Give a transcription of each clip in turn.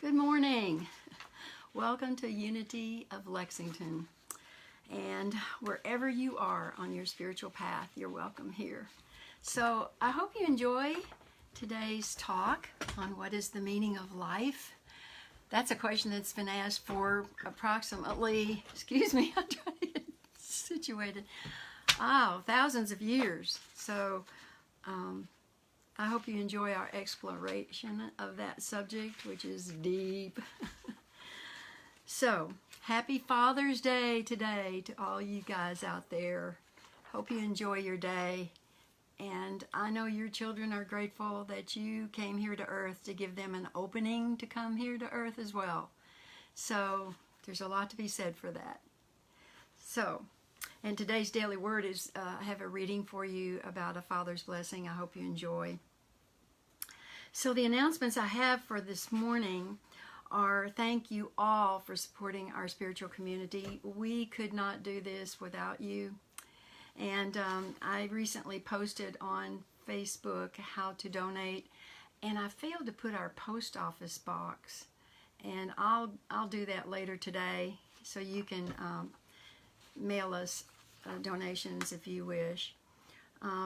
Good morning. Welcome to Unity of Lexington. And wherever you are on your spiritual path, you're welcome here. So I hope you enjoy today's talk on what is the meaning of life. That's a question that's been asked for approximately, I'm trying to get situated, thousands of years. So I hope you enjoy our exploration of that subject, which is deep. So, happy Father's Day today to all you guys out there. Hope you enjoy your day. And I know your children are grateful that you came here to earth to give them an opening to come here to earth as well. So, there's a lot to be said for that. So, and today's daily word is, I have a reading for you about a father's blessing. I hope you enjoy. So the announcements I have for this morning are thank you all for supporting our spiritual community. We could not do this without you. And I recently posted on Facebook how to donate, and I failed to put our post office box. And I'll do that later today, so you can mail us donations if you wish.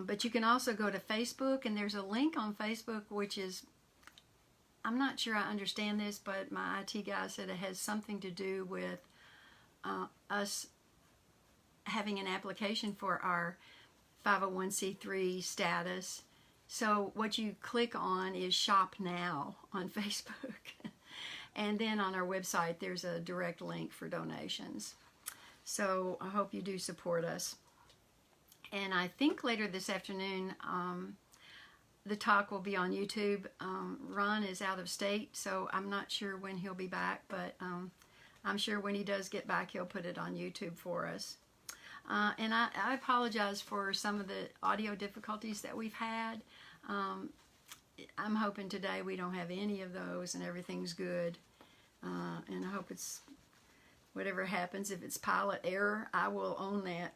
But you can also go to Facebook, and there's a link on Facebook which is, I'm not sure I understand this, but my IT guy said it has something to do with us having an application for our 501c3 status. So what you click on is Shop Now on Facebook. And then on our website there's a direct link for donations. So I hope you do support us. And I think later this afternoon, the talk will be on YouTube. Ron is out of state, so I'm not sure when he'll be back, but I'm sure when he does get back, he'll put it on YouTube for us. And I apologize for some of the audio difficulties that we've had. I'm hoping today we don't have any of those and everything's good. And I hope it's, whatever happens, if it's pilot error, I will own that.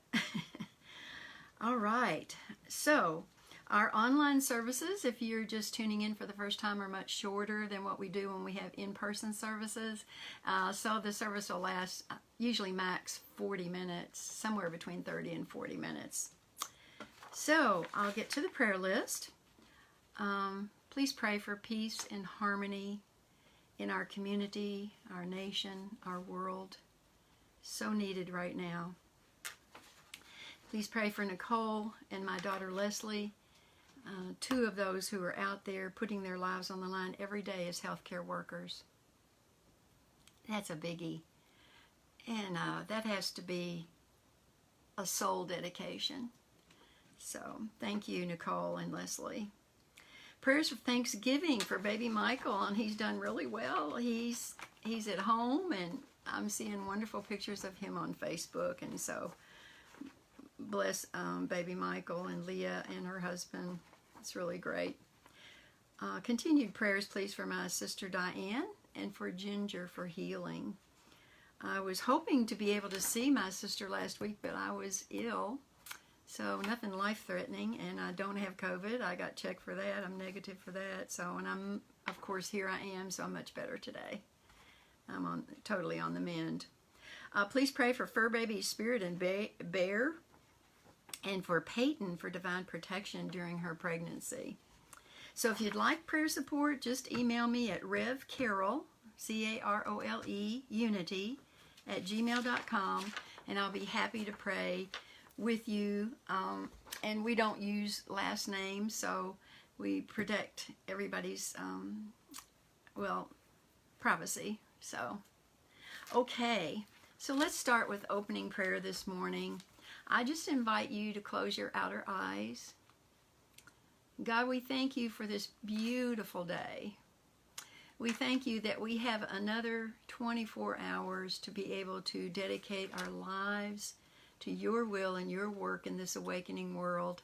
All right, so our online services, if you're just tuning in for the first time, are much shorter than what we do when we have in-person services. So the service will last usually max 40 minutes, somewhere between 30 and 40 minutes. So I'll get to the prayer list. Please pray for peace and harmony in our community, our nation, our world. So needed right now. Please pray for Nicole and my daughter Leslie, two of those who are out there putting their lives on the line every day as healthcare workers. That's a biggie. And that has to be a soul dedication. So thank you, Nicole and Leslie. Prayers of thanksgiving for baby Michael, and he's done really well. He's at home, and I'm seeing wonderful pictures of him on Facebook, and so bless baby Michael and Leah and her husband. It's really great. Continued prayers, please, for my sister Diane and for Ginger for healing. I was hoping to be able to see my sister last week, but I was ill, so nothing life-threatening, and I don't have COVID. I got checked for that. I'm negative for that. So, and I'm, of course, here I am, so I'm much better today. I'm totally on the mend. Please pray for Fur Baby Spirit and Bear, and for Peyton for divine protection during her pregnancy. So if you'd like prayer support, just email me at revcarole, C-A-R-O-L-E, unity, @gmail.com, and I'll be happy to pray with you. And we don't use last names, so we protect everybody's, privacy. So, okay. So let's start with opening prayer this morning. I just invite you to close your outer eyes. God, we thank you for this beautiful day. We thank you that we have another 24 hours to be able to dedicate our lives to your will and your work in this awakening world.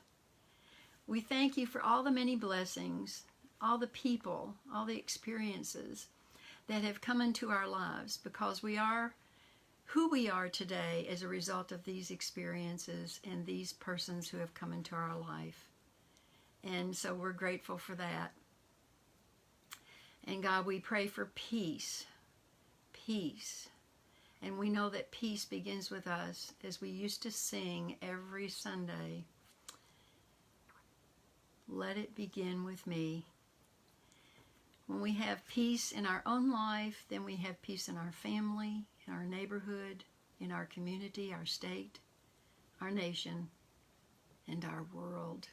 We thank you for all the many blessings, all the people, all the experiences that have come into our lives, because we are who we are today as a result of these experiences and these persons who have come into our life. And so we're grateful for that. And God, we pray for peace. Peace. And we know that peace begins with us, as we used to sing every Sunday. Let it begin with me. When we have peace in our own life, then we have peace in our family, in our neighborhood, in our community, our state, our nation, and our world.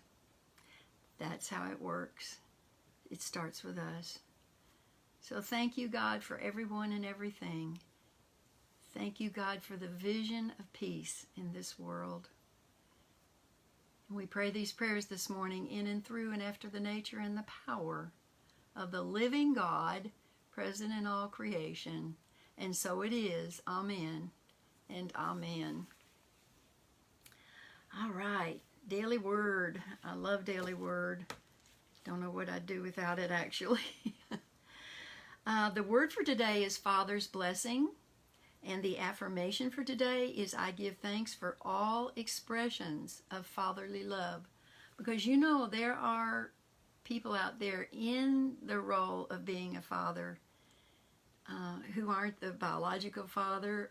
That's how it works. It starts with us. So thank you, God, for everyone and everything. Thank you, God, for the vision of peace in this world. And we pray these prayers this morning in and through and after the nature and the power of the living God, present in all creation. And so it is. Amen and amen. All right. Daily Word. I love Daily Word. Don't know what I'd do without it, actually. The word for today is Father's Blessing. And the affirmation for today is, I give thanks for all expressions of fatherly love. Because you know there are people out there in the role of being a father who aren't the biological father.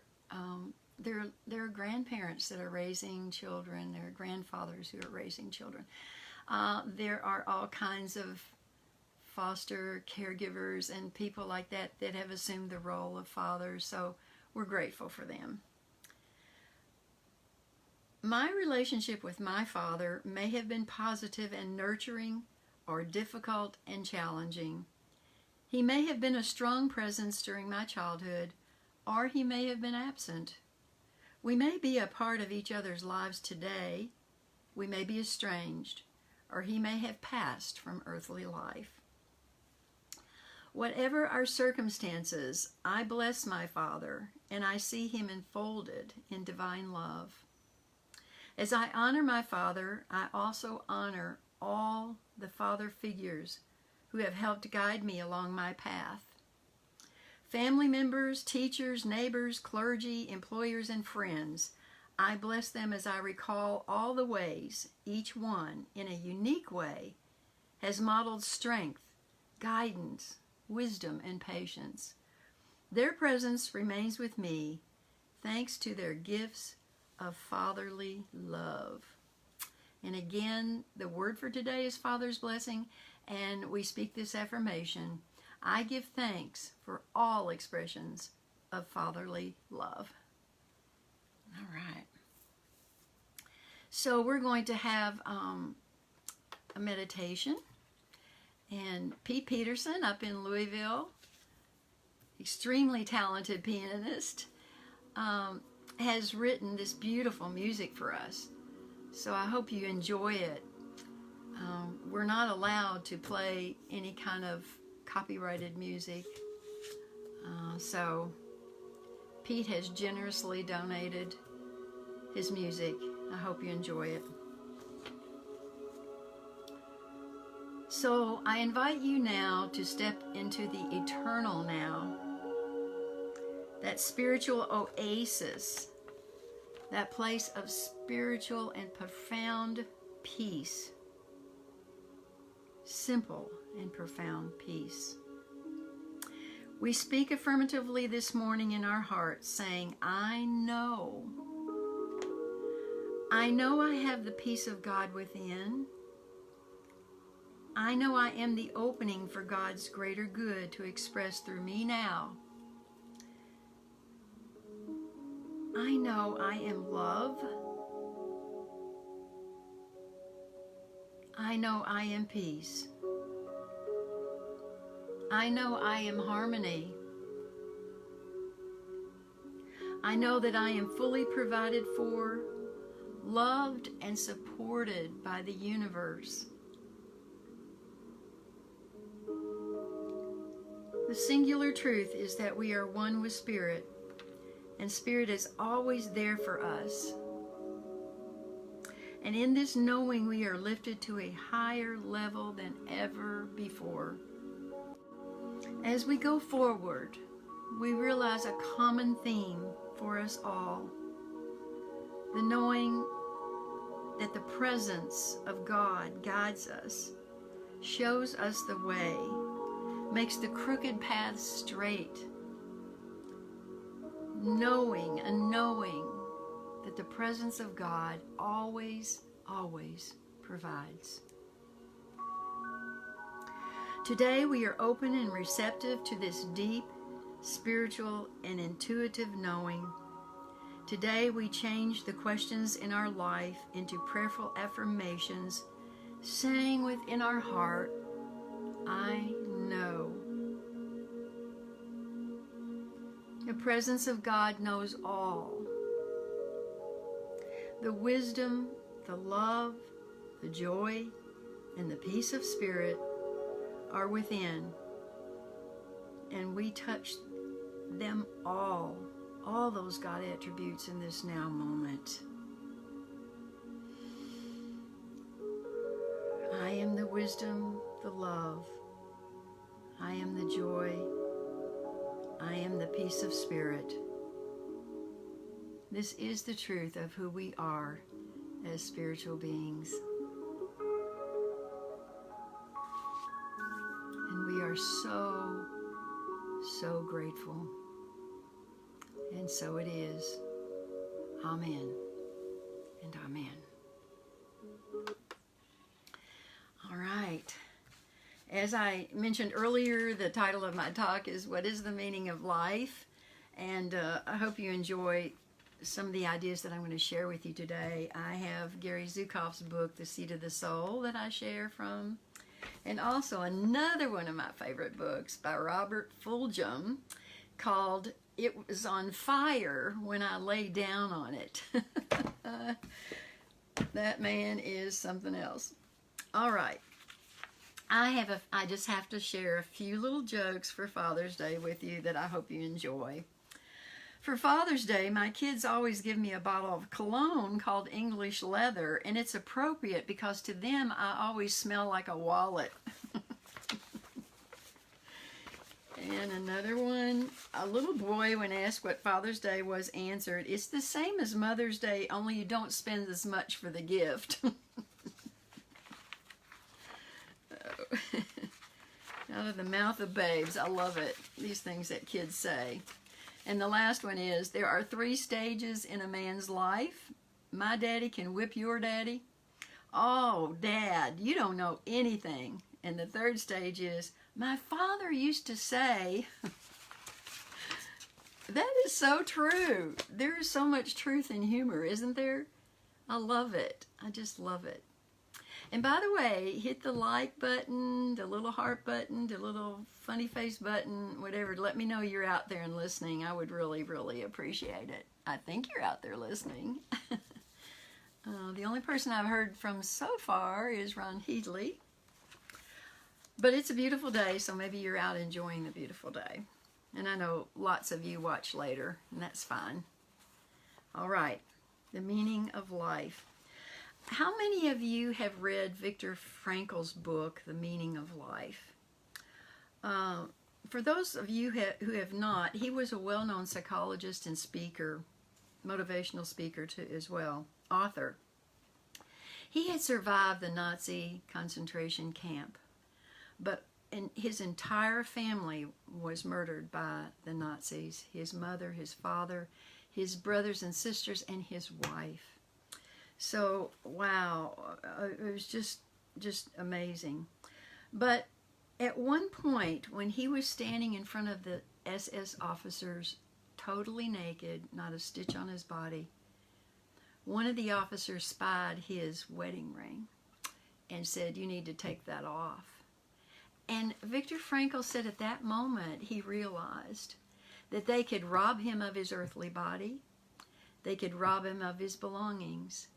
There are grandparents that are raising children. There are grandfathers who are raising children. There are all kinds of foster caregivers and people like that that have assumed the role of fathers. So we're grateful for them. My relationship with my father may have been positive and nurturing, or difficult and challenging. He may have been a strong presence during my childhood, or he may have been absent. We may be a part of each other's lives today. We may be estranged, or he may have passed from earthly life. Whatever our circumstances, I bless my Father, and I see him enfolded in divine love. As I honor my Father, I also honor all the father figures who have helped guide me along my path. Family members, teachers, neighbors, clergy, employers, and friends, I bless them as I recall all the ways each one, in a unique way, has modeled strength, guidance, wisdom, and patience. Their presence remains with me thanks to their gifts of fatherly love. And again, the word for today is Father's Blessing, and we speak this affirmation: I give thanks for all expressions of fatherly love. All right. So we're going to have a meditation. And Pete Peterson up in Louisville, extremely talented pianist, has written this beautiful music for us. So I hope you enjoy it. We're not allowed to play any kind of copyrighted music. So Pete has generously donated his music. I hope you enjoy it. So I invite you now to step into the eternal now, that spiritual oasis, that place of spiritual and profound peace, simple and profound peace. We speak affirmatively this morning in our hearts, saying, I know I have the peace of God within. I know I am the opening for God's greater good to express through me now. I know I am love. I know I am peace. I know I am harmony. I know that I am fully provided for, loved and supported by the universe. The singular truth is that we are one with Spirit, and Spirit is always there for us. And in this knowing, we are lifted to a higher level than ever before. As we go forward, we realize a common theme for us all: the knowing that the presence of God guides us, shows us the way, makes the crooked path straight. Knowing that the presence of God always, always provides. Today we are open and receptive to this deep, spiritual, and intuitive knowing. Today we change the questions in our life into prayerful affirmations, saying within our heart, I know. The presence of God knows all. The wisdom, the love, the joy, and the peace of spirit are within, and we touch them all those God attributes in this now moment. I am the wisdom, the love. I am the joy. I am the peace of spirit. This is the truth of who we are as spiritual beings. And we are so, so grateful. And so it is. Amen and amen. All right. As I mentioned earlier, the title of my talk is What is the Meaning of Life? And I hope you enjoy some of the ideas that I'm going to share with you today. I have Gary Zukav's book, The Seat of the Soul, that I share from. And also another one of my favorite books by Robert Fulghum called It Was on Fire When I Lay Down on It. That man is something else. All right. I just have to share a few little jokes for Father's Day with you that I hope you enjoy. For Father's Day, my kids always give me a bottle of cologne called English Leather, and it's appropriate because to them I always smell like a wallet. And another one, a little boy, when asked what Father's Day was, answered, "It's the same as Mother's Day, only you don't spend as much for the gift." Out of the mouth of babes. I love it. These things that kids say. And the last one is, there are 3 stages in a man's life. My daddy can whip your daddy. Oh, Dad, you don't know anything. And the 3rd stage is, my father used to say. That is so true. There is so much truth in humor, isn't there? I love it. I just love it. And by the way, hit the like button, the little heart button, the little funny face button, whatever. Let me know you're out there and listening. I would really, really appreciate it. I think you're out there listening. The only person I've heard from so far is Ron Headley. But it's a beautiful day, so maybe you're out enjoying the beautiful day. And I know lots of you watch later, and that's fine. All right, the meaning of life. How many of you have read Viktor Frankl's book, The Meaning of Life? For those of you who have not, he was a well-known psychologist and speaker, motivational speaker too, as well, author. He had survived the Nazi concentration camp, but his entire family was murdered by the Nazis. His mother, his father, his brothers and sisters, and his wife. So, wow, it was just amazing. But at one point, when he was standing in front of the SS officers, totally naked, not a stitch on his body, one of the officers spied his wedding ring and said, "You need to take that off." And Viktor Frankl said at that moment he realized that they could rob him of his earthly body, they could rob him of his belongings,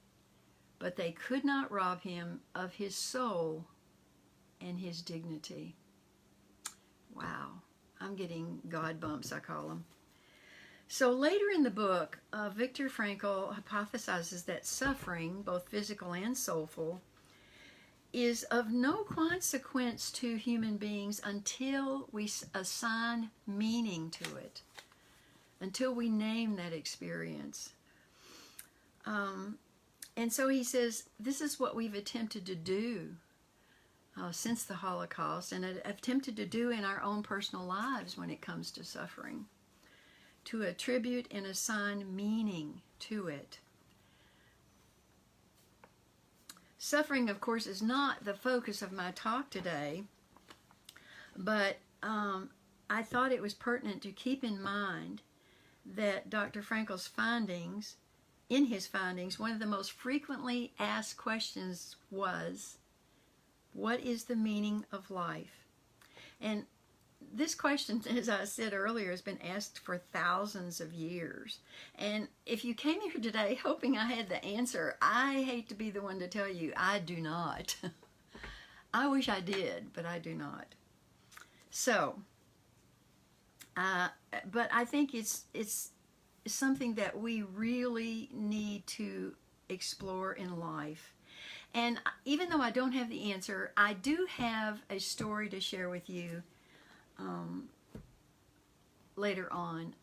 but they could not rob him of his soul and his dignity. Wow, I'm getting God bumps, I call them. So later in the book, Viktor Frankl hypothesizes that suffering, both physical and soulful, is of no consequence to human beings until we assign meaning to it, until we name that experience. And so he says, this is what we've attempted to do since the Holocaust and have attempted to do in our own personal lives when it comes to suffering, to attribute and assign meaning to it. Suffering, of course, is not the focus of my talk today, but I thought it was pertinent to keep in mind that Dr. Frankl's findings, in his findings, one of the most frequently asked questions was, what is the meaning of life? And this question, as I said earlier, has been asked for thousands of years. And if you came here today hoping I had the answer, I hate to be the one to tell you, I do not. I wish I did, but I do not. So, but I think it's something that we really need to explore in life. And even though I don't have the answer, I do have a story to share with you later on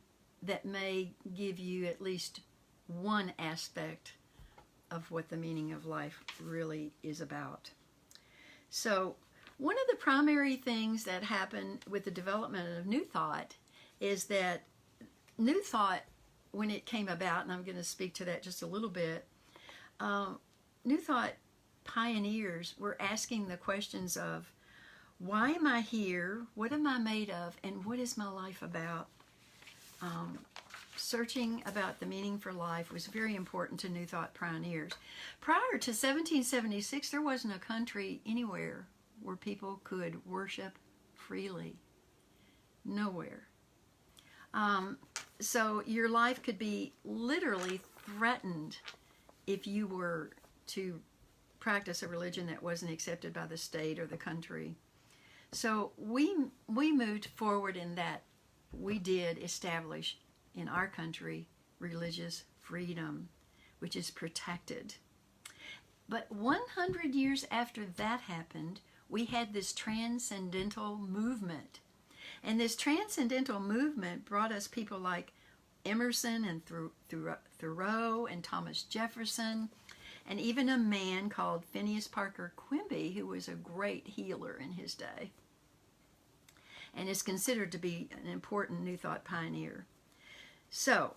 that may give you at least one aspect of what the meaning of life really is about. So one of the primary things that happened with the development of New Thought is that New Thought, when it came about, and I'm going to speak to that just a little bit, New Thought pioneers were asking the questions of, why am I here? What am I made of? And what is my life about? Searching about the meaning for life was very important to New Thought pioneers. Prior to 1776, there wasn't a country anywhere where people could worship freely. Nowhere. So your life could be literally threatened if you were to practice a religion that wasn't accepted by the state or the country. So we moved forward in that we did establish in our country religious freedom, which is protected. But 100 years after that happened, we had this transcendental movement. And this transcendental movement brought us people like Emerson and Thoreau and Thomas Jefferson, and even a man called Phineas Parker Quimby, who was a great healer in his day and is considered to be an important New Thought pioneer. So,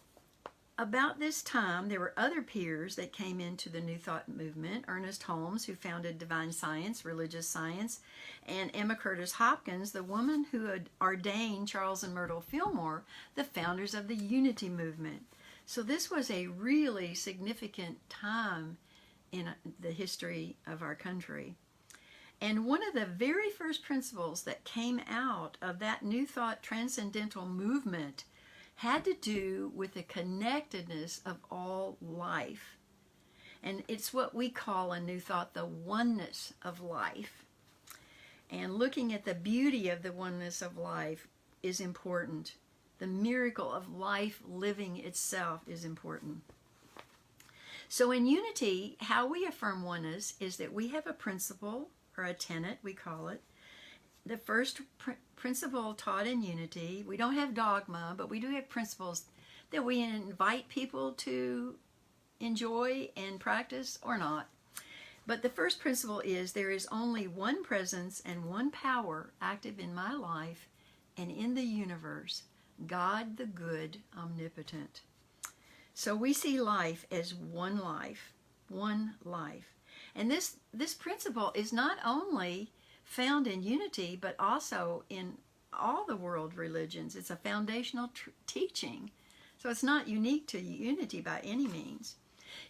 about this time, there were other peers that came into the New Thought movement. Ernest Holmes, who founded Divine Science, Religious Science, and Emma Curtis Hopkins, the woman who had ordained Charles and Myrtle Fillmore, the founders of the Unity movement. So this was a really significant time in the history of our country. And one of the very first principles that came out of that New Thought transcendental movement had to do with the connectedness of all life. And it's what we call in New Thought the oneness of life. And looking at the beauty of the oneness of life is important. The miracle of life living itself is important. So in Unity, how we affirm oneness is that we have a principle, or a tenet, we call it. The first principle taught in Unity, we don't have dogma, but we do have principles that we invite people to enjoy and practice or not. But the first principle is there is only one presence and one power active in my life and in the universe, God the good, omnipotent. So we see life as one life, one life. And this principle is not only found in Unity, but also in all the world religions. It's a foundational teaching. So it's not unique to Unity by any means.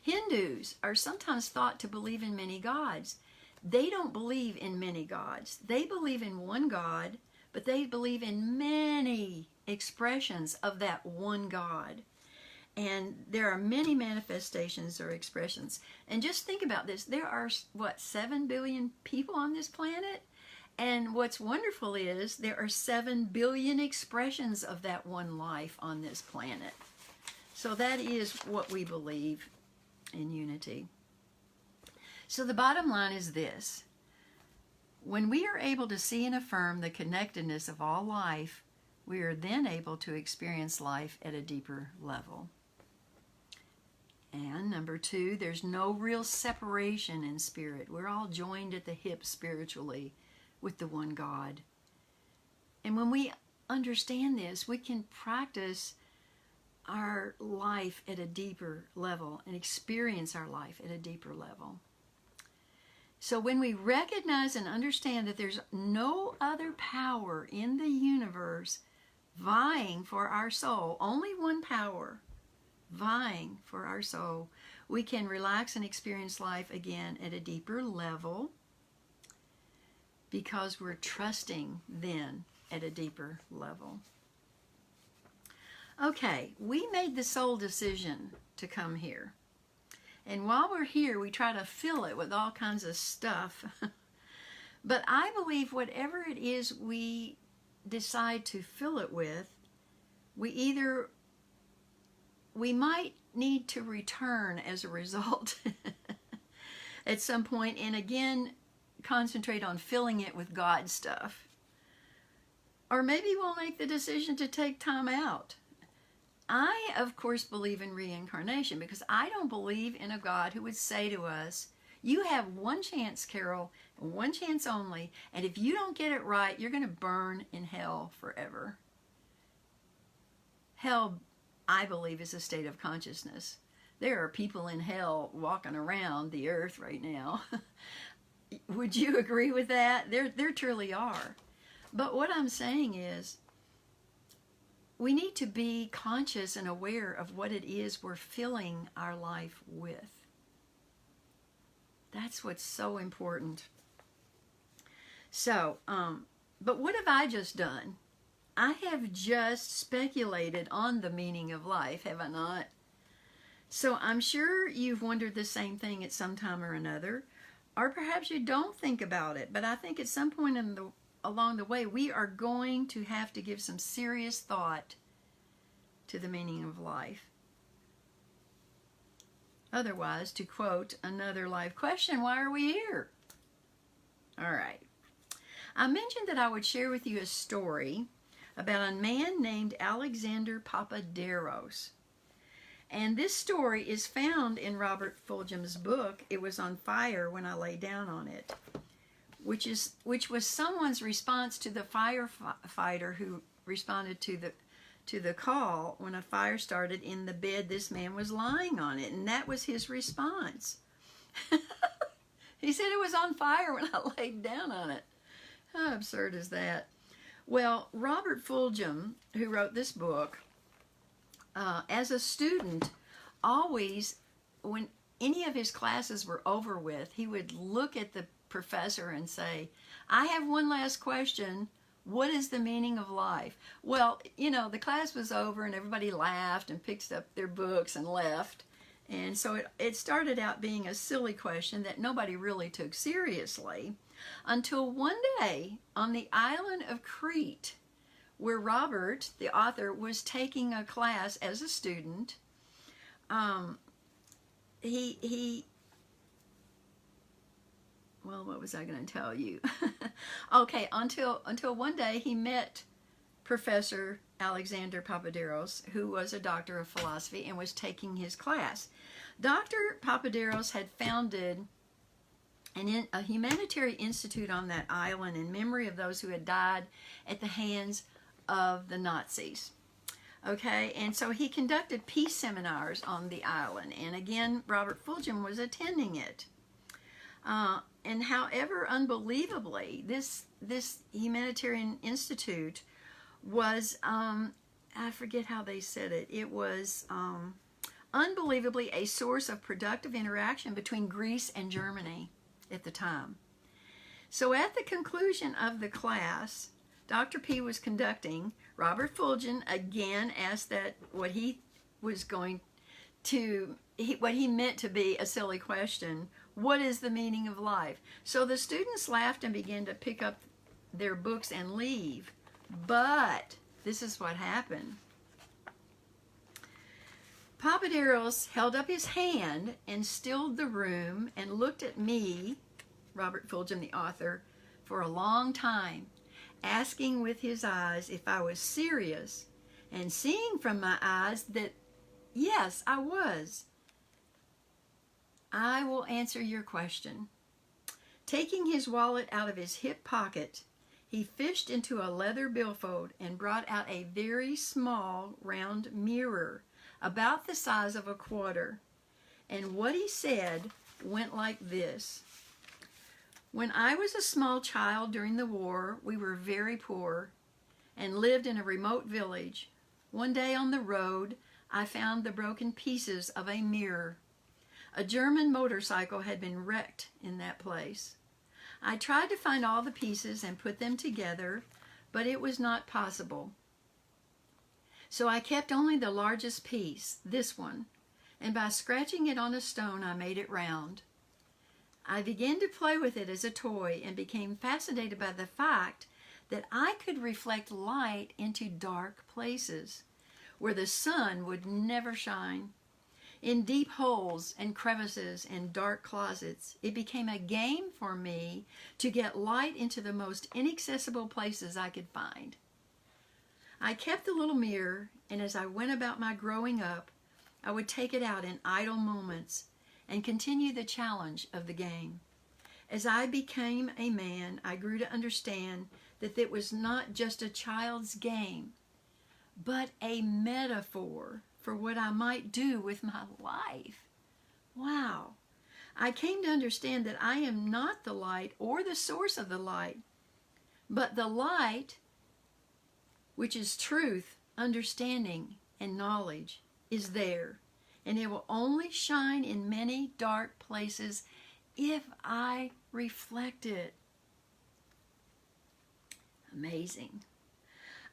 Hindus are sometimes thought to believe in many gods. They don't believe in many gods. They believe in one God, but they believe in many expressions of that one God. And there are many manifestations or expressions. And just think about this. There are, 7 billion people on this planet? And what's wonderful is there are 7 billion expressions of that one life on this planet. So that is what we believe in Unity. So the bottom line is this. When we are able to see and affirm the connectedness of all life, we are then able to experience life at a deeper level. And number 2, there's no real separation in spirit. We're all joined at the hip spiritually with the one God. And when we understand this, we can practice our life at a deeper level and experience our life at a deeper level. So when we recognize and understand that there's no other power in the universe vying for our soul, only one power vying for our soul, we can relax and experience life again at a deeper level because we're trusting then at a deeper level. Okay, we made the soul decision to come here. And while we're here, we try to fill it with all kinds of stuff. But I believe whatever it is we decide to fill it with, we might need to return as a result at some point and again concentrate on filling it with God stuff. Or maybe we'll make the decision to take time out. I, of course, believe in reincarnation because I don't believe in a God who would say to us, you have one chance, Carol, and one chance only, and if you don't get it right, you're going to burn in hell forever. Hell, I believe, is a state of consciousness. There are people in hell walking around the earth right now. Would you agree with that? There truly are. But what I'm saying is, we need to be conscious and aware of what it is we're filling our life with. That's what's so important. So, but what have I just done? I have just speculated on the meaning of life, have I not? So I'm sure you've wondered the same thing at some time or another, or perhaps you don't think about it, but I think at some point along the way, we are going to have to give some serious thought to the meaning of life. Otherwise, to quote another live question, why are we here? All right. I mentioned that I would share with you a story about a man named Alexander Papaderos. And this story is found in Robert Fulghum's book, It Was on Fire When I Lay Down on It, which was someone's response to the firefighter who responded to the call when a fire started in the bed this man was lying on it, and that was his response. He said it was on fire when I laid down on it. How absurd is that? Well, Robert Fulghum, who wrote this book, as a student, always, when any of his classes were over with, he would look at the professor and say, I have one last question. What is the meaning of life? Well, you know, the class was over and everybody laughed and picked up their books and left. And so it started out being a silly question that nobody really took seriously until one day on the island of Crete, where Robert, the author, was taking a class as a student. Well, what was I going to tell you? Okay, until one day he met Professor Alexander Papaderos, who was a doctor of philosophy and was taking his class. Dr. Papaderos had founded a humanitarian institute on that island in memory of those who had died at the hands of the Nazis. Okay, and so he conducted peace seminars on the island, and again, Robert Fulghum was attending it. And however, unbelievably, this humanitarian institute was, I forget how they said it, it was unbelievably a source of productive interaction between Greece and Germany at the time. So at the conclusion of the class Dr. P was conducting, Robert Fulghum again asked that what he meant to be a silly question, what is the meaning of life? So the students laughed and began to pick up their books and leave. But this is what happened. Papaderos held up his hand and stilled the room and looked at me, Robert Fulghum, the author, for a long time, asking with his eyes if I was serious, and seeing from my eyes that, yes, I was. I will answer your question. Taking his wallet out of his hip pocket, he fished into a leather billfold and brought out a very small round mirror, about the size of a quarter. And what he said went like this. When I was a small child during the war, we were very poor and lived in a remote village. One day on the road, I found the broken pieces of a mirror. A German motorcycle had been wrecked in that place. I tried to find all the pieces and put them together, but it was not possible. So I kept only the largest piece, this one, and by scratching it on a stone, I made it round. I began to play with it as a toy and became fascinated by the fact that I could reflect light into dark places where the sun would never shine. In deep holes and crevices and dark closets, it became a game for me to get light into the most inaccessible places I could find. I kept the little mirror, and as I went about my growing up, I would take it out in idle moments and continue the challenge of the game. As I became a man, I grew to understand that it was not just a child's game, but a metaphor for what I might do with my life. Wow. I came to understand that I am not the light or the source of the light, but the light, which is truth, understanding, and knowledge, is there, and it will only shine in many dark places if I reflect it. Amazing.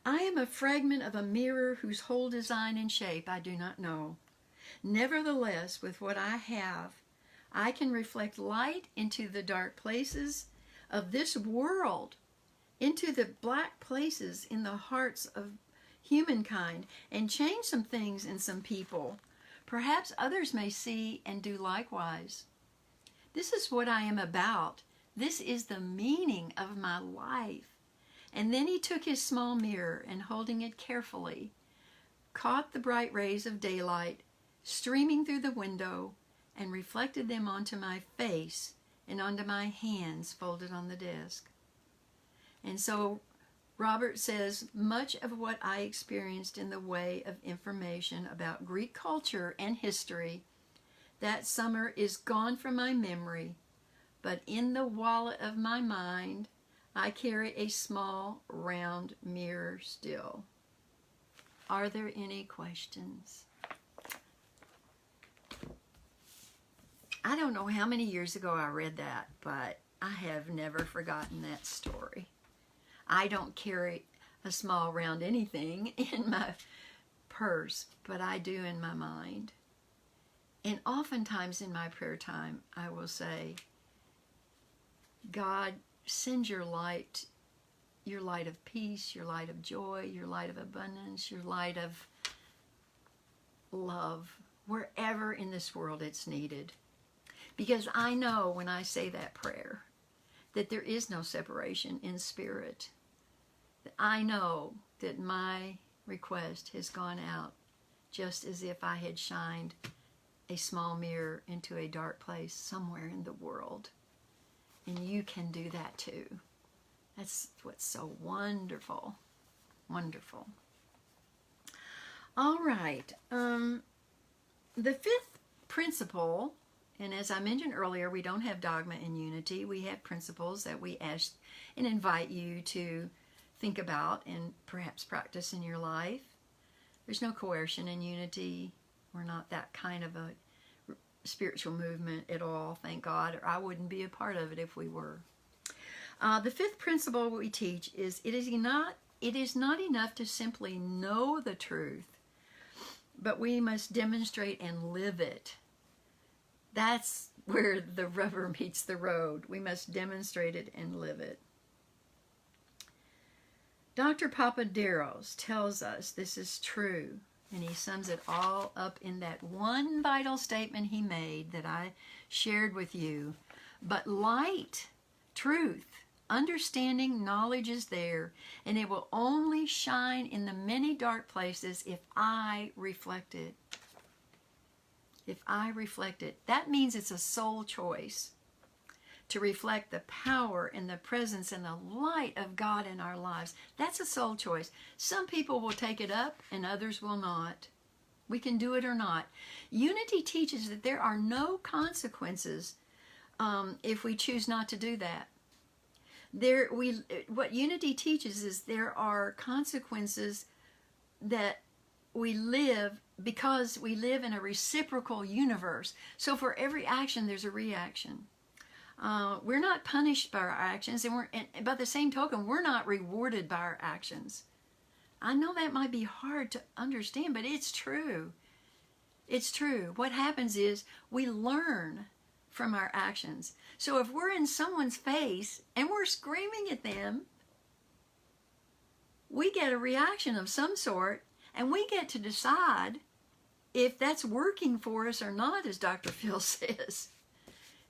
I am a fragment of a mirror whose whole design and shape I do not know. Nevertheless, with what I have, I can reflect light into the dark places of this world, into the black places in the hearts of humankind, and change some things in some people. Perhaps others may see and do likewise. This is what I am about. This is the meaning of my life. And then he took his small mirror and, holding it carefully, caught the bright rays of daylight streaming through the window and reflected them onto my face and onto my hands folded on the desk. And so Robert says, much of what I experienced in the way of information about Greek culture and history that summer is gone from my memory, but in the wallet of my mind, I carry a small, round mirror still. Are there any questions? I don't know how many years ago I read that, but I have never forgotten that story. I don't carry a small, round anything in my purse, but I do in my mind. And oftentimes in my prayer time, I will say, God, send your light of peace, your light of joy, your light of abundance, your light of love, wherever in this world it's needed. Because I know when I say that prayer that there is no separation in spirit. I know that my request has gone out just as if I had shined a small mirror into a dark place somewhere in the world. And you can do that too. That's what's so wonderful. Wonderful. All right. The fifth principle, and as I mentioned earlier, we don't have dogma in unity. We have principles that we ask and invite you to think about and perhaps practice in your life. There's no coercion in unity. We're not that kind of a spiritual movement at all, thank God, or I wouldn't be a part of it if we were. The fifth principle we teach is it is not enough to simply know the truth, but we must demonstrate and live it. That's where the rubber meets the road. We must demonstrate it and live it. Dr. Papaderos tells us this is true, and he sums it all up in that one vital statement he made that I shared with you. But light, truth, understanding, knowledge is there, and it will only shine in the many dark places if I reflect it. if I reflect it. That means it's a soul choice to reflect the power and the presence and the light of God in our lives. That's a soul choice. Some people will take it up and others will not. We can do it or not. Unity teaches that there are no consequences if we choose not to do that. What unity teaches is there are consequences that we live because we live in a reciprocal universe. So for every action, there's a reaction. We're not punished by our actions, and by the same token, we're not rewarded by our actions. I know that might be hard to understand, but it's true. It's true. What happens is we learn from our actions. So if we're in someone's face and we're screaming at them, we get a reaction of some sort, and we get to decide if that's working for us or not, as Dr. Phil says.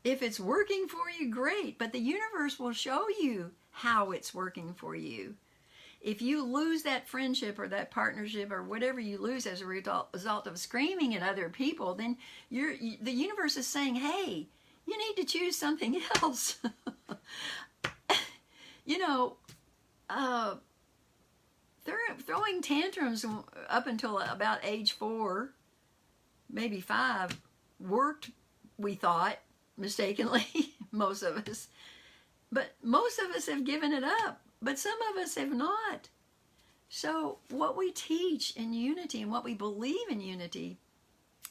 If it's working for you, great, but the universe will show you how it's working for you. If you lose that friendship or that partnership or whatever you lose as a result of screaming at other people, then the universe is saying, hey, you need to choose something else. You know, throwing tantrums up until about age 4, maybe 5, worked, we thought, mistakenly, most of us. But most of us have given it up, but some of us have not. So what we teach in unity and what we believe in unity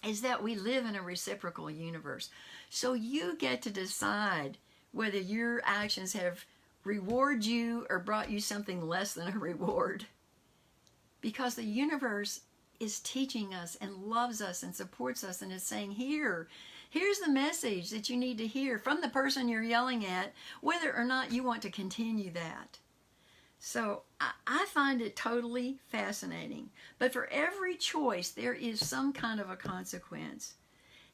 is that we live in a reciprocal universe. So you get to decide whether your actions have rewarded you or brought you something less than a reward. Because the universe is teaching us and loves us and supports us and is saying, here's the message that you need to hear from the person you're yelling at, whether or not you want to continue that. So I find it totally fascinating. But for every choice, there is some kind of a consequence.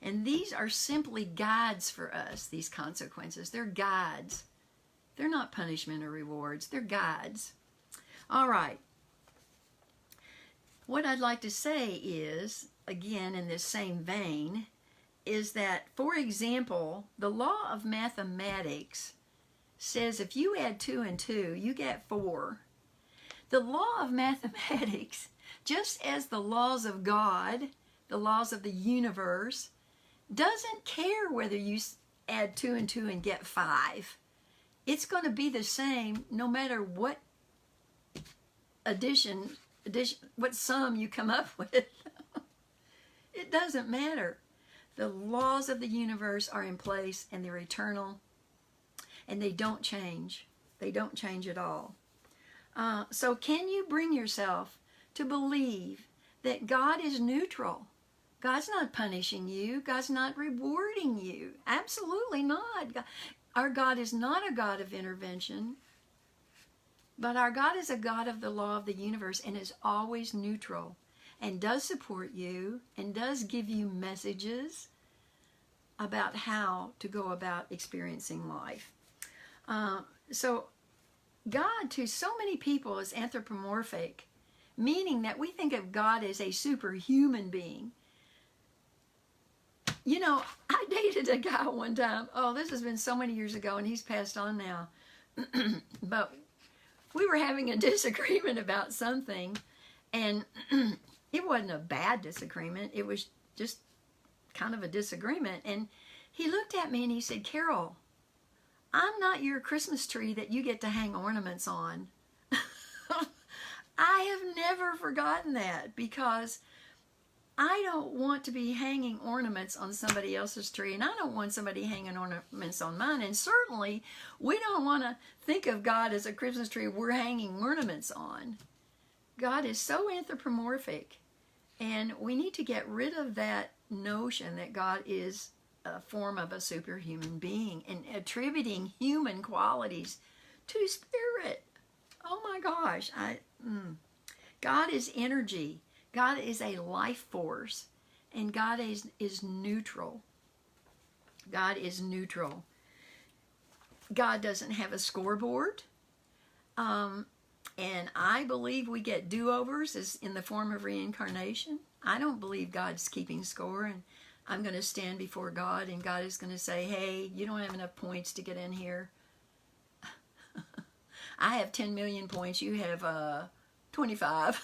And these are simply guides for us, these consequences. They're guides. They're not punishment or rewards. They're guides. All right. What I'd like to say is, again, in this same vein, is that, for example, the law of mathematics says if you add 2 and 2, you get 4. The law of mathematics, just as the laws of God, the laws of the universe, doesn't care whether you add 2 and 2 and get 5. It's going to be the same no matter what what sum you come up with. It doesn't matter. The laws of the universe are in place and they're eternal and they don't change. They don't change at all. So can you bring yourself to believe that God is neutral? God's not punishing you. God's not rewarding you. Absolutely not. Our God is not a God of intervention, but our God is a God of the law of the universe and is always neutral and does support you and does give you messages about how to go about experiencing life. So God, to so many people, is anthropomorphic, meaning that we think of God as a superhuman being. You know, I dated a guy one time. Oh, this has been so many years ago, and he's passed on now. But we were having a disagreement about something, and it wasn't a bad disagreement. It was just kind of a disagreement. And he looked at me and he said, Carol, I'm not your Christmas tree that you get to hang ornaments on. I have never forgotten that, because I don't want to be hanging ornaments on somebody else's tree, and I don't want somebody hanging ornaments on mine. And certainly, we don't want to think of God as a Christmas tree we're hanging ornaments on. God is so anthropomorphic, and we need to get rid of that notion that God is a form of a superhuman being and attributing human qualities to spirit. Oh my gosh. God is energy. God is a life force, and God is neutral. God is neutral. God doesn't have a scoreboard, and I believe we get do-overs in the form of reincarnation. I don't believe God's keeping score, and I'm going to stand before God and God is going to say, hey, you don't have enough points to get in here. I have 10 million points. You have 25.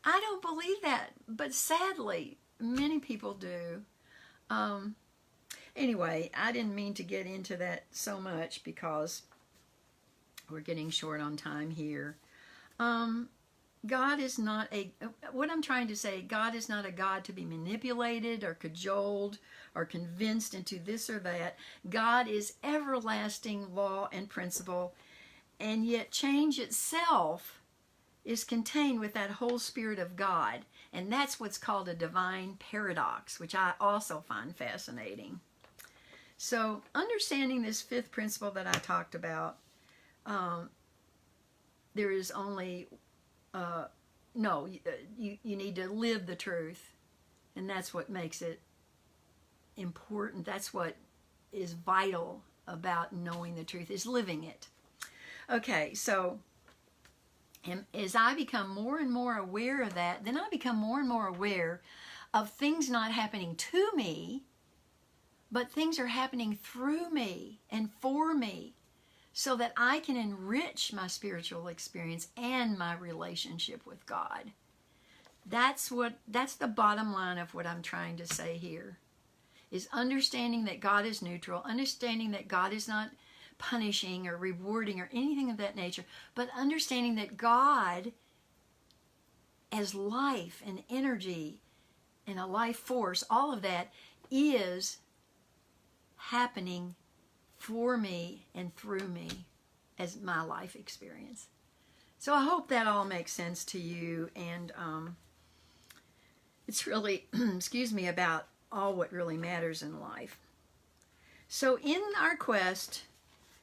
I don't believe that, but sadly, many people do. Anyway, I didn't mean to get into that so much because we're getting short on time here. God is not what I'm trying to say, God is not a God to be manipulated or cajoled or convinced into this or that. God is everlasting law and principle, and yet change itself is contained with that whole Spirit of God. And that's what's called a divine paradox, which I also find fascinating. So understanding this fifth principle that I talked about, there is only, you need to live the truth. And that's what makes it important. That's what is vital about knowing the truth, is living it. Okay, so as I become more and more aware of that, then I become more and more aware of things not happening to me, but things are happening through me and for me, so that I can enrich my spiritual experience and my relationship with God. That's the bottom line of what I'm trying to say here, is understanding that God is neutral, understanding that God is not punishing or rewarding or anything of that nature, but understanding that God, as life and energy and a life force, all of that is happening for me and through me as my life experience. So I hope that all makes sense to you, and it's really, excuse me, about all what really matters in life. So in our quest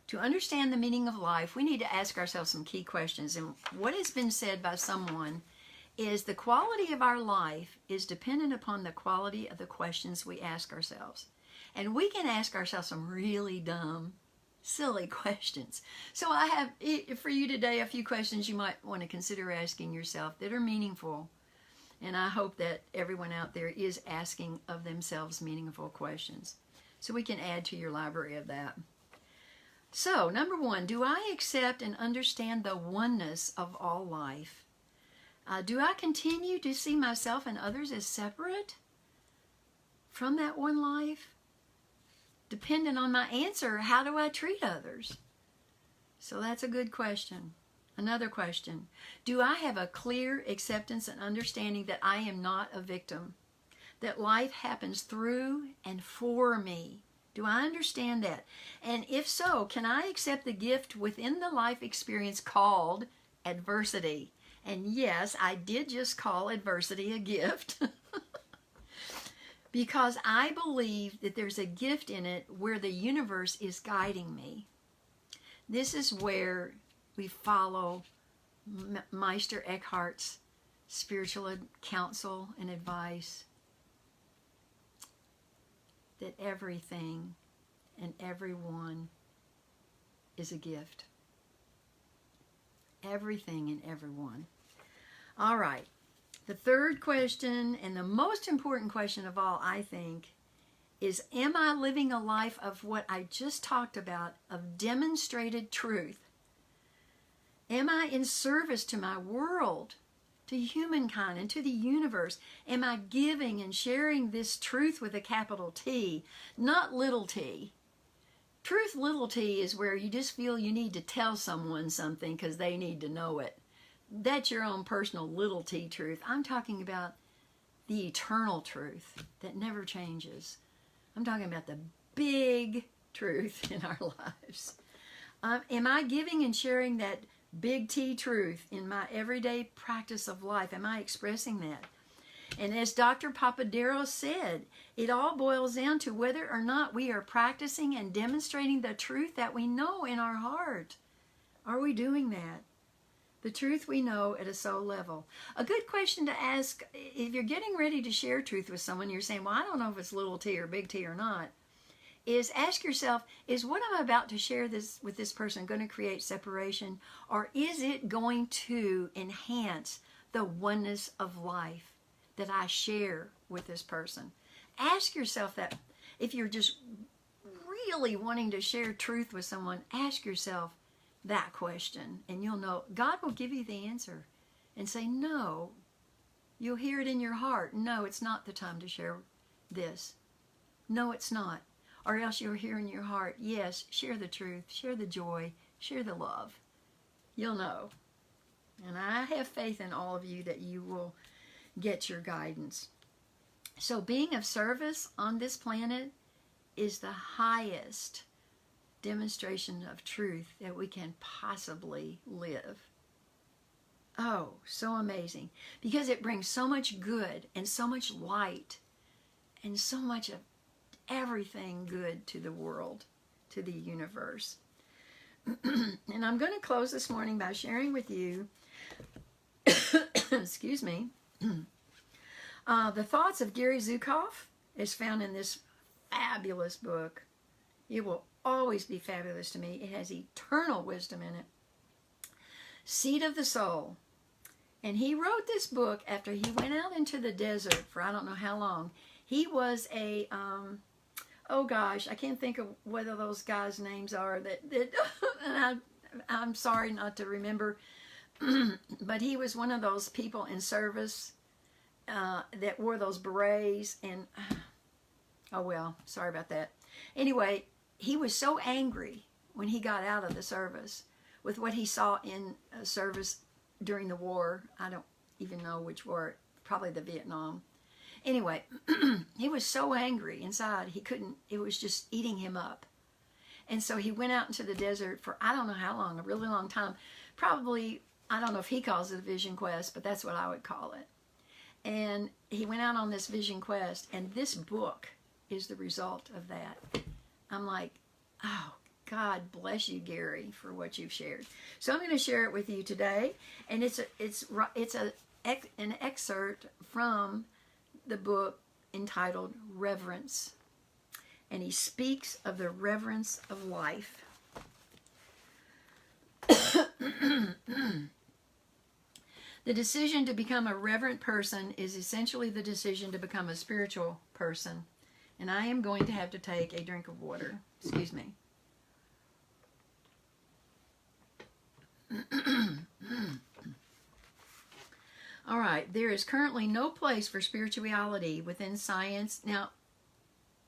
to understand the meaning of life, we need to ask ourselves some key questions. And what has been said by someone is the quality of our life is dependent upon the quality of the questions we ask ourselves. And we can ask ourselves some really dumb, silly questions. So I have for you today a few questions you might want to consider asking yourself that are meaningful. And I hope that everyone out there is asking of themselves meaningful questions, so we can add to your library of that. So, number one, do I accept and understand the oneness of all life? Do I continue to see myself and others as separate from that one life? Dependent on my answer, how do I treat others? So that's a good question. Another question, do I have a clear acceptance and understanding that I am not a victim? That life happens through and for me? Do I understand that? And if so, can I accept the gift within the life experience called adversity? And yes, I did just call adversity a gift. Because I believe that there's a gift in it where the universe is guiding me. This is where we follow Meister Eckhart's spiritual counsel and advice, that everything and everyone is a gift. Everything and everyone. All right. The third question, and the most important question of all, I think, is, am I living a life of what I just talked about, of demonstrated truth? Am I in service to my world, to humankind, and to the universe? Am I giving and sharing this truth with a capital T, not little t? Truth, little t, is where you just feel you need to tell someone something because they need to know it. That's your own personal little t truth. I'm talking about the eternal truth that never changes. I'm talking about the big truth in our lives. Am I giving and sharing that big T truth in my everyday practice of life? Am I expressing that? And as Dr. Papadero said, it all boils down to whether or not we are practicing and demonstrating the truth that we know in our heart. Are we doing that? The truth we know at a soul level. A good question to ask if you're getting ready to share truth with someone, you're saying, well, I don't know if it's little t or big T or not, is ask yourself, is what I'm about to share this with this person going to create separation, or is it going to enhance the oneness of life that I share with this person? ask yourself that. If you're just really wanting to share truth with someone, ask yourself that question, and you'll know God will give you the answer and say, no. You'll hear it in your heart. No, it's not the time to share this. No, it's not. Or else you'll hear in your heart, yes, share the truth, share the joy, share the love. You'll know. And I have faith in all of you that you will get your guidance. So being of service on this planet is the highest demonstration of truth that we can possibly live. Oh, so amazing. Because it brings so much good and so much light and so much of everything good to the world, to the universe. And I'm going to close this morning by sharing with you, excuse me, the thoughts of Gary Zukav is found in this fabulous book. It will always be fabulous to me. It has eternal wisdom in it. Seed of the Soul. And he wrote this book after he went out into the desert for I don't know how long. He was a, oh gosh, I can't think of whether those guys' names are that and I'm sorry not to remember, but he was one of those people in service that wore those berets and, oh well, sorry about that. Anyway, he was so angry when he got out of the service with what he saw in service during the war. I don't even know which war, probably the Vietnam. Anyway, he was so angry inside, he couldn't, it was just eating him up. And so he went out into the desert for I don't know how long, a really long time. Probably, I don't know if he calls it a vision quest, but that's what I would call it. And he went out on this vision quest, and this book is the result of that. I'm like, oh, God bless you, Gary, for what you've shared. So I'm going to share it with you today, and it's an excerpt from the book entitled Reverence, and he speaks of the reverence of life. The decision to become a reverent person is essentially the decision to become a spiritual person. And I am going to have to take a drink of water. Excuse me. All right, there is currently no place for spirituality within science. Now,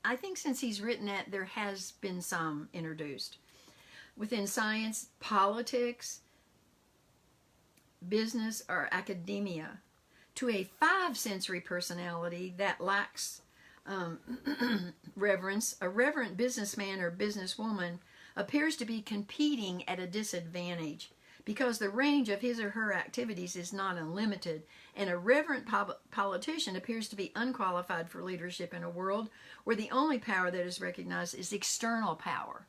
I think since he's written that, there has been some introduced. Within science, politics, business, or academia. To a 5-sensory personality that lacks reverence, a reverent businessman or businesswoman appears to be competing at a disadvantage because the range of his or her activities is not unlimited, and a reverent politician appears to be unqualified for leadership in a world where the only power that is recognized is external power.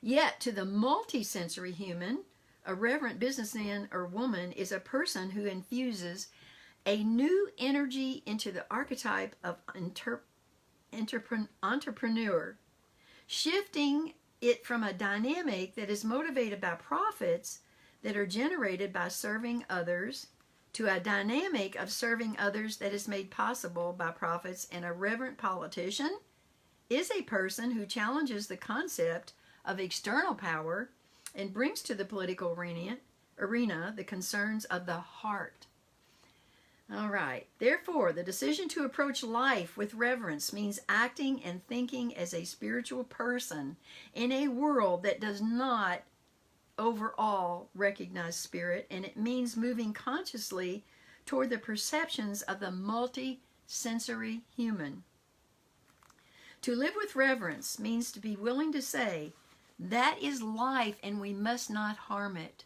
Yet, to the multisensory human, a reverent businessman or woman is a person who infuses a new energy into the archetype of entrepreneur, shifting it from a dynamic that is motivated by profits that are generated by serving others to a dynamic of serving others that is made possible by profits. And a reverent politician is a person who challenges the concept of external power and brings to the political arena the concerns of the heart. All right. Therefore, the decision to approach life with reverence means acting and thinking as a spiritual person in a world that does not overall recognize spirit, and it means moving consciously toward the perceptions of the multi-sensory human. To live with reverence means to be willing to say, that is life and we must not harm it.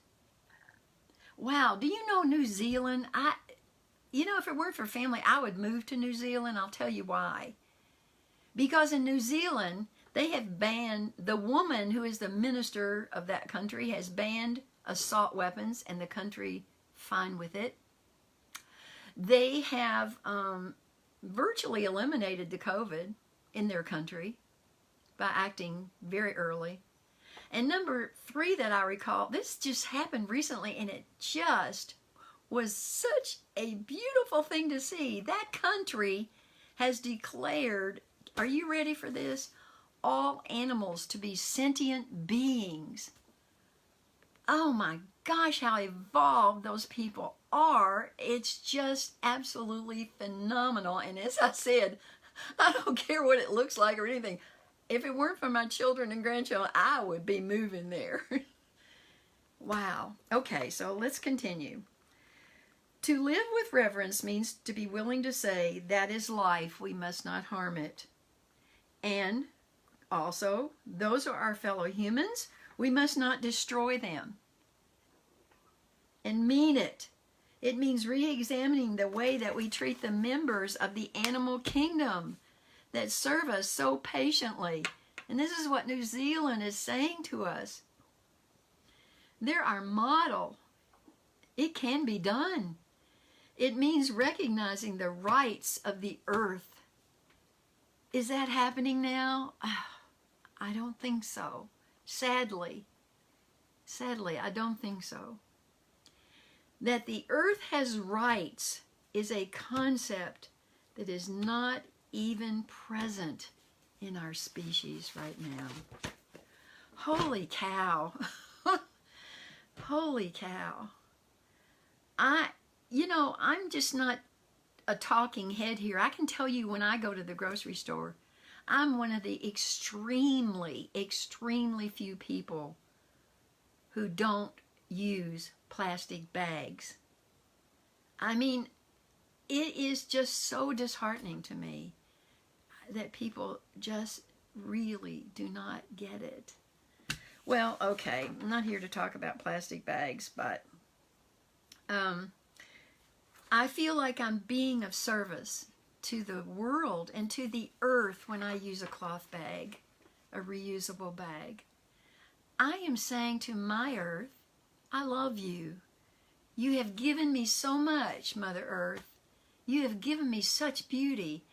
Wow, do you know New Zealand? If it weren't for family, I would move to New Zealand. I'll tell you why. Because in New Zealand, they have banned, the woman who is the minister of that country has banned assault weapons, and the country fine with it. They have virtually eliminated the COVID in their country by acting very early. And number 3 that I recall, this just happened recently, and it just was such a beautiful thing to see. That country has declared, are you ready for this? All animals to be sentient beings. Oh my gosh, how evolved those people are. It's just absolutely phenomenal. And as I said, I don't care what it looks like or anything. If it weren't for my children and grandchildren, I would be moving there. Wow. Okay, so let's continue. To live with reverence means to be willing to say, that is life, we must not harm it. And also, those are our fellow humans, we must not destroy them. And mean it. It means re-examining the way that we treat the members of the animal kingdom that serve us so patiently. And this is what New Zealand is saying to us. They're our model. It can be done. It means recognizing the rights of the earth. Is that happening now? I don't think so. Sadly, I don't think so. That the earth has rights is a concept that is not even present in our species right now. Holy cow. Holy cow. I'm just not a talking head here. I can tell you when I go to the grocery store, I'm one of the extremely, extremely few people who don't use plastic bags. I mean, it is just so disheartening to me that people just really do not get it. Well, okay, I'm not here to talk about plastic bags, but I feel like I'm being of service to the world and to the earth when I use a cloth bag, a reusable bag. I am saying to my earth, I love you. You have given me so much, Mother Earth. You have given me such beauty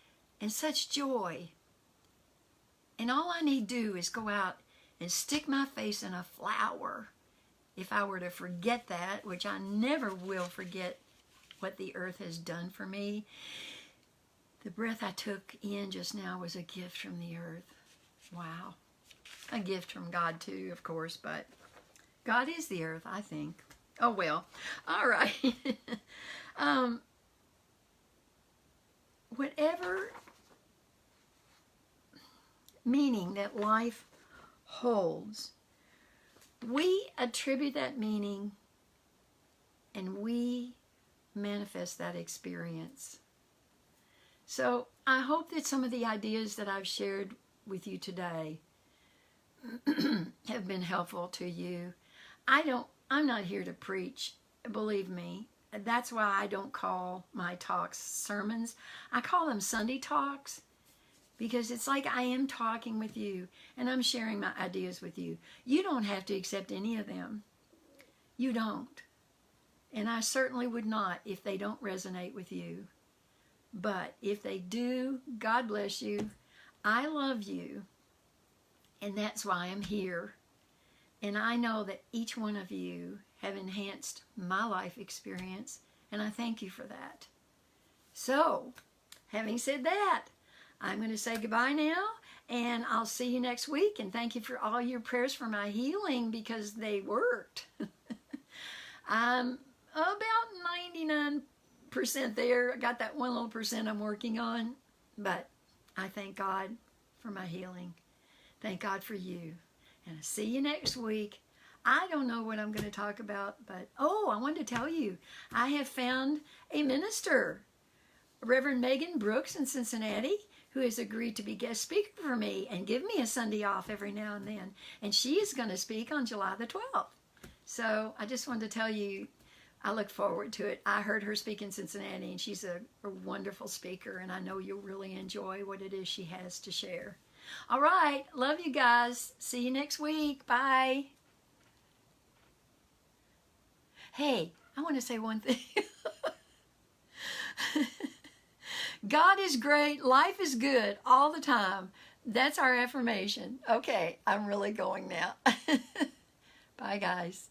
and such joy. And all I need to do is go out and stick my face in a flower. If I were to forget that, which I never will forget what the earth has done for me. The breath I took in just now was a gift from the earth. Wow. A gift from God too, of course, but God is the earth, I think. Oh, well. All right. Whatever meaning that life holds, we attribute that meaning and we manifest that experience. So I hope that some of the ideas that I've shared with you today have been helpful to you. I'm not here to preach, believe me. That's why I don't call my talks sermons. I call them Sunday talks because it's like I am talking with you and I'm sharing my ideas with you. You don't have to accept any of them. You don't. And I certainly would not if they don't resonate with you. But if they do, God bless you. I love you. And that's why I'm here. And I know that each one of you have enhanced my life experience. And I thank you for that. So, having said that, I'm going to say goodbye now. And I'll see you next week. And thank you for all your prayers for my healing because they worked. I'm about 99% there. I got that one little percent I'm working on. But I thank God for my healing. Thank God for you. And I'll see you next week. I don't know what I'm going to talk about, but I wanted to tell you, I have found a minister, Reverend Megan Brooks in Cincinnati, who has agreed to be guest speaker for me and give me a Sunday off every now and then. And she is going to speak on July the 12th. So I just wanted to tell you, I look forward to it. I heard her speak in Cincinnati, and she's a wonderful speaker, and I know you'll really enjoy what it is she has to share. All right. Love you guys. See you next week. Bye. Hey, I want to say one thing. God is great. Life is good all the time. That's our affirmation. Okay, I'm really going now. Bye, guys.